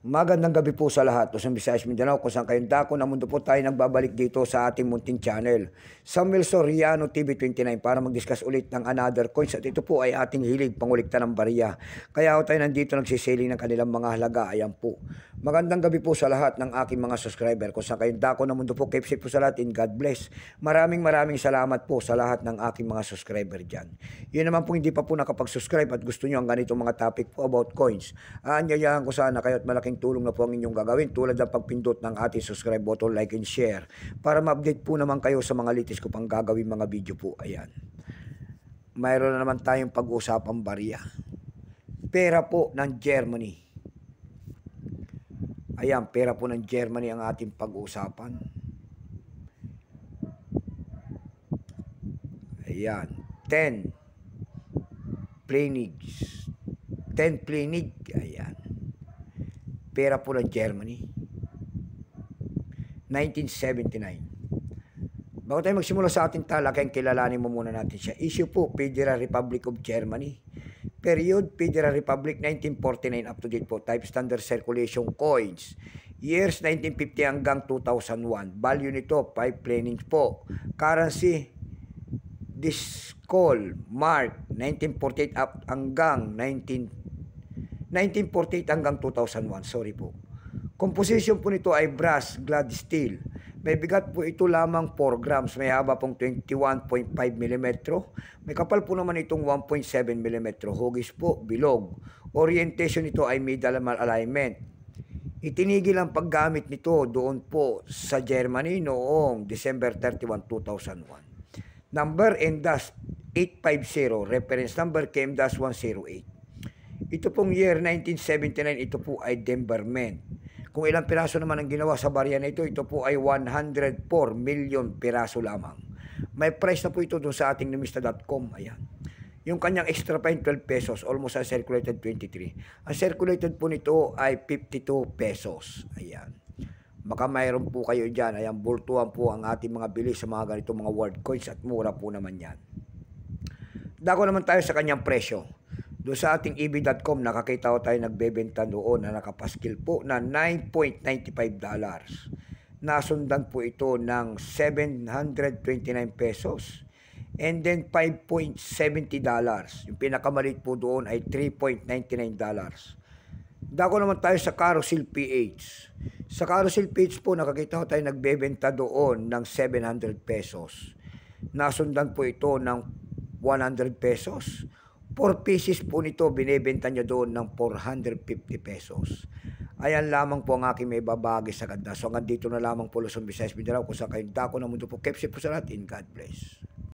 Magandang gabi po sa lahat. Luzon, Visayas, Mindanao, kung saan kayong dako na mundo po tayo nagbabalik dito sa ating munting channel. Samuel Soriano TV 29 para mag-discuss ulit ng another coins at ito po ay ating hilig pangulikta ng barya. Kaya ako tayo nandito nagsisiling ng kanilang mga halaga. Ayan po. Magandang gabi po sa lahat ng aking mga subscriber. Kung saan kayong dako na mundo po, keep safe po sa lahat and God bless. Maraming salamat po sa lahat ng aking mga subscriber dyan. Yun naman po hindi pa po nakapag-subscribe at gusto nyo ang ganitong mga topic po about coins. Aanyayahan ko sana kayo at malaking tulong na po ang inyong gagawin tulad ng pagpindot ng ating subscribe button, like and share para ma-update po naman kayo sa mga latest ko pang gagawin mga video po. Ayan. Mayroon na naman tayong pag-usapang barya. Pera po ng Germany. Ayan, pera po ng Germany ang ating pag-uusapan. Ayan, 10 Pfennigs. 10 Pfennig. Ayan. Pera po ng Germany. 1979. Bago tayo magsimula sa ating talakayan, kilalanin mo muna natin siya. Issue po, Federal Republic of Germany. Period, Federal Republic 1949 up to date po. Type standard circulation coins. Years 1950 hanggang 2001. Value nito 5 Pfennigs po. Currency Discol Mark 1948 up hanggang 1948 hanggang 2001. Sorry po. Composition po nito ay brass, glad steel. May bigat po ito lamang 4 grams. May haba pong 21.5 mm. May kapal po naman itong 1.7 mm. Hugis po, bilog. Orientation nito ay middle alignment. Itinigil ang paggamit nito doon po sa Germany noong December 31, 2001. Number NDAS 850. Reference number KM-108. Ito pong year 1979, ito po ay Denver Mint. Kung ilang piraso naman ang ginawa sa barya na ito, ito po ay 104 million piraso lamang. May price na po ito doon sa ating numista.com. Ayan. Yung kanyang extra fine 12 pesos, almost uncirculated 23. Ang circulated po nito ay 52 pesos. Ayan. Baka mayroon po kayo dyan. Ayan, bultuhan po ang ating mga bili sa mga ganitong mga world coins at mura po naman yan. Dako naman tayo sa kanyang presyo. Doon sa ating ebay.com, nakakita ko tayo nagbebenta doon na nakapaskil po na $9.95. Nasundan po ito ng 729 pesos. And then $5.70. Yung pinakamalit po doon ay $3.99. Dako naman tayo sa Carousel PH. Sa Carousel PH po, nakakita ko tayo nagbebenta doon ng 700 pesos. Nasundan po ito ng 100 pesos. 4 pieces po nito, binibenta niya doon ng 450 pesos. Ayan lamang po ang aking may babagi sa ganda. So hanggang dito na lamang po Luzon, Visayas, Mindanao, kung saan kayong dako ng mundo po. Keep safe po sa lahat and God bless.